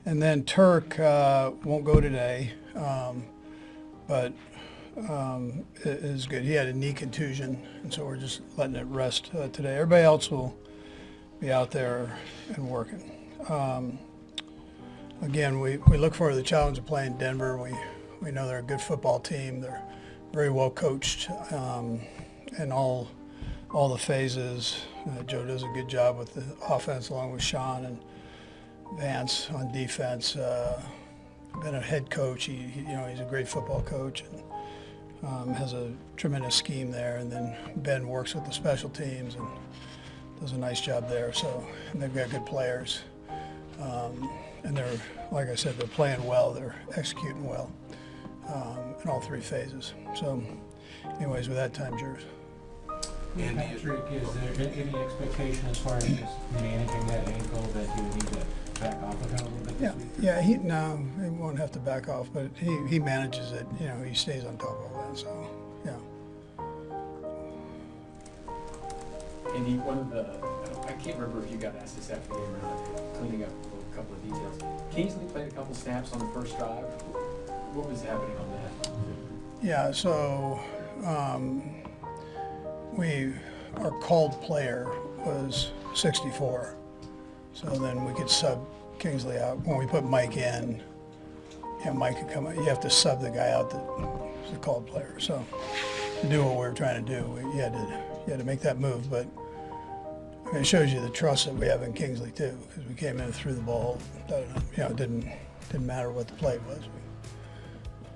And then Turk won't go today, but is good. He had a knee contusion, and so we're just letting it rest today. Everybody else will be out there and working. Again, we look forward to the challenge of playing Denver. We know they're a good football team. They're very well coached in all the phases. Joe does a good job with the offense along with Sean and Vance on defense. Been a head coach. He's a great football coach and has a tremendous scheme there. And then Ben works with the special teams and does a nice job there. So and they've got good players. And they're, like I said, they're playing well. They're executing well in all three phases. So, anyways, with that, time's yours. And Patrick, is there any expectation as far as just managing that ankle that he would need to back off of him a little bit this week? Yeah, he won't have to back off, but he manages it. He stays on top of that. So, yeah. Andy, I can't remember if you got asked this after the game or not, cleaning up a couple of details. Kingsley played a couple snaps on the first drive. What was happening on that? Yeah, so our called player was 64. So then we could sub Kingsley out. When we put Mike in, Mike could come out. You have to sub the guy out that's the called player. So to do what we were trying to do, you had to make that move. But it shows you the trust that we have in Kingsley too, because we came in and threw the ball. It didn't matter what the play was.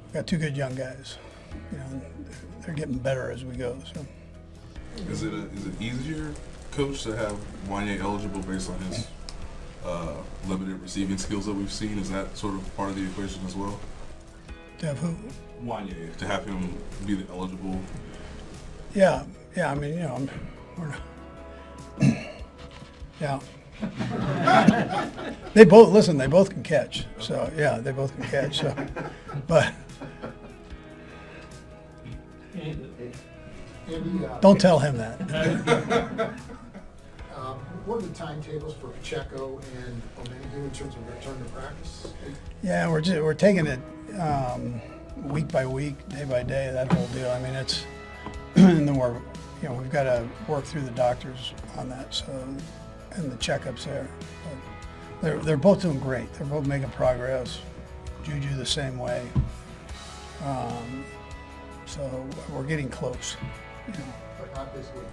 We got two good young guys. They're getting better as we go. So. Is it easier, Coach, to have Wanye eligible based on his limited receiving skills that we've seen? Is that sort of part of the equation as well? To have who? Wanye, to have him be the eligible. Yeah. I mean, we're not. Yeah. They both can catch. So yeah, they both can catch. So, but Andy, don't tell him that. What are the timetables for Pacheco and O'Menu in terms of return to practice? Yeah, we're taking it week by week, day by day. That whole deal. I mean, it's and then we've got to work through the doctors on that. So and the checkups there. But they're both doing great. They're both making progress. Juju the same way. So we're getting close. But not this week,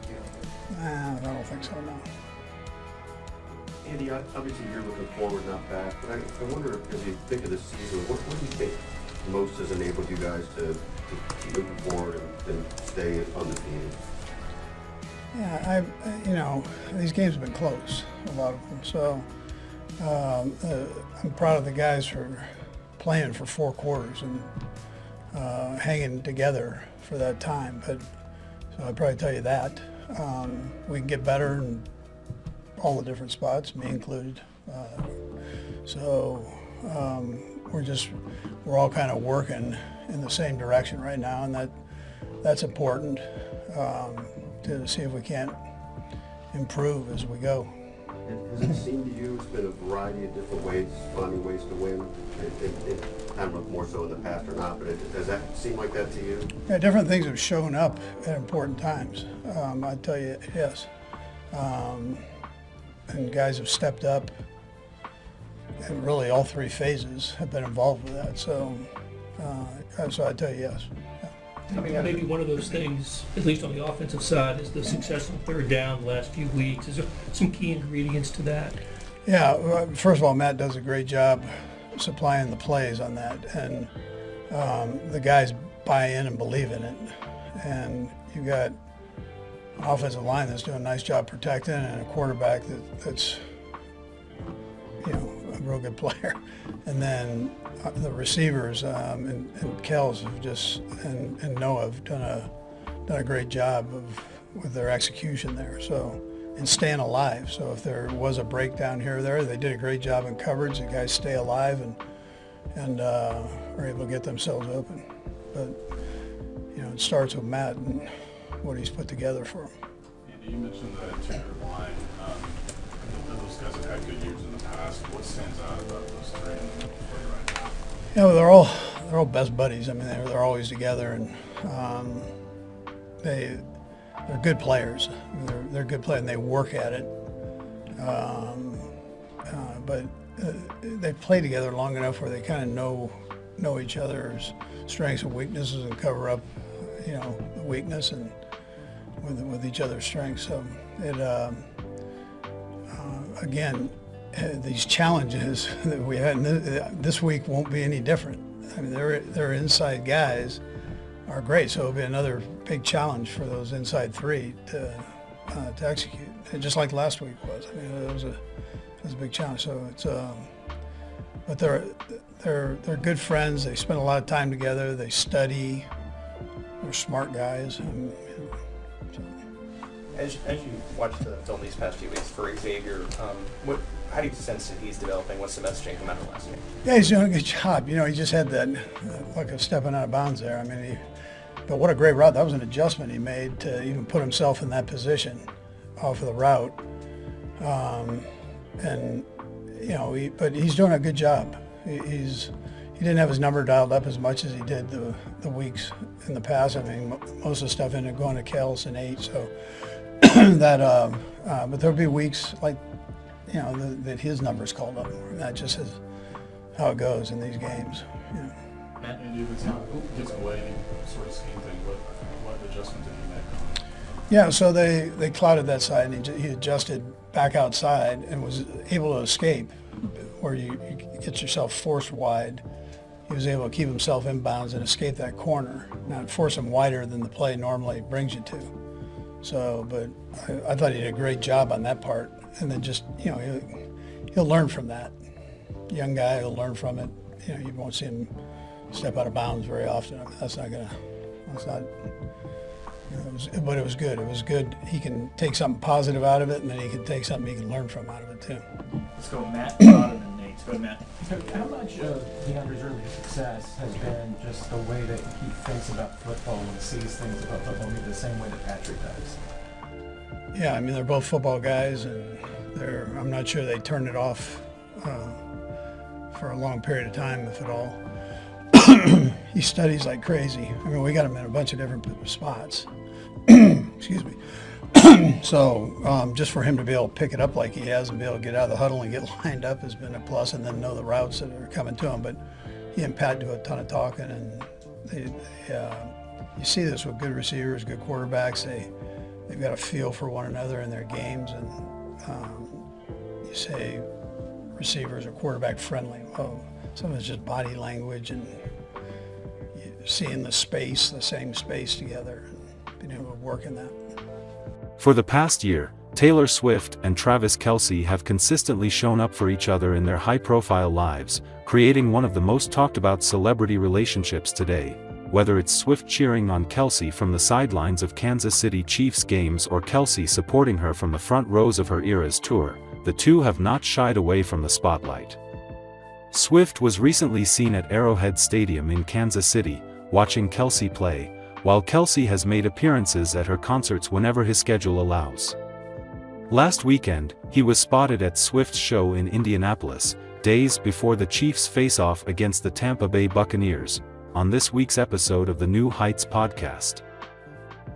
I don't think so, no. Andy, obviously you're looking forward, not back, but I wonder if, as you think of this season, what do you think most has enabled you guys to keep moving forward and stay undefeated? Yeah, these games have been close, a lot of them. So I'm proud of the guys for playing for 4 quarters and hanging together for that time. But so I'd probably tell you that. We can get better in all the different spots, me included. We're all kind of working in the same direction right now, and that's important to see if we can't improve as we go. Has it seemed to you it's been a variety of different ways, finding ways to win? I don't know if more so in the past or not, but does that seem like that to you? Yeah, different things have shown up at important times. I'd tell you, yes. And guys have stepped up, and really all 3 phases have been involved with that. So I'd tell you yes. I mean, maybe one of those things, at least on the offensive side, is the success on third down the last few weeks. Is there some key ingredients to that? Yeah, first of all, Matt does a great job supplying the plays on that, and the guys buy in and believe in it. And you got an offensive line that's doing a nice job protecting, and a quarterback that's a real good player. And then the receivers and Kelce have and Noah have done a great job with their execution there. So and staying alive. So if there was a breakdown here or there, they did a great job in coverage. The guys stay alive and are able to get themselves open. But it starts with Matt and what he's put together for them. Andy, you mentioned the interior line. Those guys have had good years in the past. What stands out about those 3? You know, they're all best buddies. I mean, they're always together, and they're good players. They're good players, and they work at it. But they play together long enough where they kind of know each other's strengths and weaknesses and cover up, you know, the weakness and with each other's strengths. So it again, these challenges that we had this week won't be any different. I mean, their inside guys are great, so it'll be another big challenge for those inside three to execute, and just like last week was. I mean, it was a big challenge. So it's but they're good friends. They spend a lot of time together. They study. They're smart guys. And, you know, so. As you watched the film these past few weeks for Xavier, how do you sense that he's developing? What's the messaging come out of last year? Yeah, he's doing a good job. You know, he just had that like of stepping out of bounds there. I mean, but what a great route. That was an adjustment he made to even put himself in that position off of the route. And you know, but he's doing a good job. He didn't have his number dialed up as much as he did the weeks in the past. I mean, most of the stuff ended up going to Kelce and 8. So that, but there'll be weeks like, you know, that his number's called up. That just is how it goes in these games. You know. And if it's not gets away, any sort of scheme thing, what adjustment did he make? Yeah, so they clouded that side, and he adjusted back outside and was able to escape where you get yourself forced wide. He was able to keep himself inbounds and escape that corner, not force him wider than the play normally brings you to. So, but I thought he did a great job on that part. And then just, you know, he'll learn from that. Young guy, he'll learn from it. You know, you won't see him step out of bounds very often. I mean, that's not, you know, but it was good. It was good. He can take something positive out of it, and then he can take something he can learn from out of it too. Let's go Matt, Todd, and then Nate. Let's go Matt. So how much of DeAndre's early success has been just the way that he thinks about football and sees things about football maybe the same way that Patrick does? Yeah, I mean, they're both football guys, and I'm not sure they turned it off for a long period of time, if at all. He studies like crazy. I mean, we got him in a bunch of different spots. Excuse me. So just for him to be able to pick it up like he has and be able to get out of the huddle and get lined up has been a plus, and then know the routes that are coming to him. But he and Pat do a ton of talking, and you see this with good receivers, good quarterbacks. They've got a feel for one another in their games, and you say receivers are quarterback friendly. Well, some of it's just body language and seeing the same space together, and being able to work in that. For the past year, Taylor Swift and Travis Kelce have consistently shown up for each other in their high-profile lives, creating one of the most talked-about celebrity relationships today. Whether it's Swift cheering on Kelce from the sidelines of Kansas City Chiefs games or Kelce supporting her from the front rows of her Eras tour, the two have not shied away from the spotlight. Swift was recently seen at Arrowhead Stadium in Kansas City, watching Kelce play, while Kelce has made appearances at her concerts whenever his schedule allows. Last weekend, he was spotted at Swift's show in Indianapolis, days before the Chiefs face-off against the Tampa Bay Buccaneers, on this week's episode of the New Heights podcast,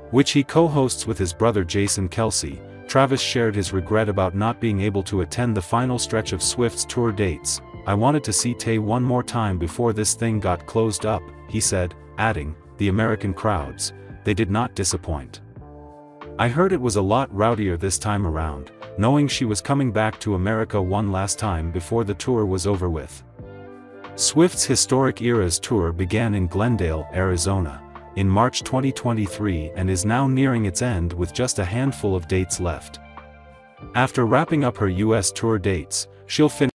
which he co-hosts with his brother Jason Kelce. Travis shared his regret about not being able to attend the final stretch of Swift's tour dates. "I wanted to see Tay one more time before this thing got closed up," he said, adding, "The American crowds, they did not disappoint. I heard it was a lot rowdier this time around, knowing she was coming back to America one last time before the tour was over with." Swift's historic Eras tour began in Glendale, Arizona, in March 2023 and is now nearing its end with just a handful of dates left. After wrapping up her U.S. tour dates, she'll finish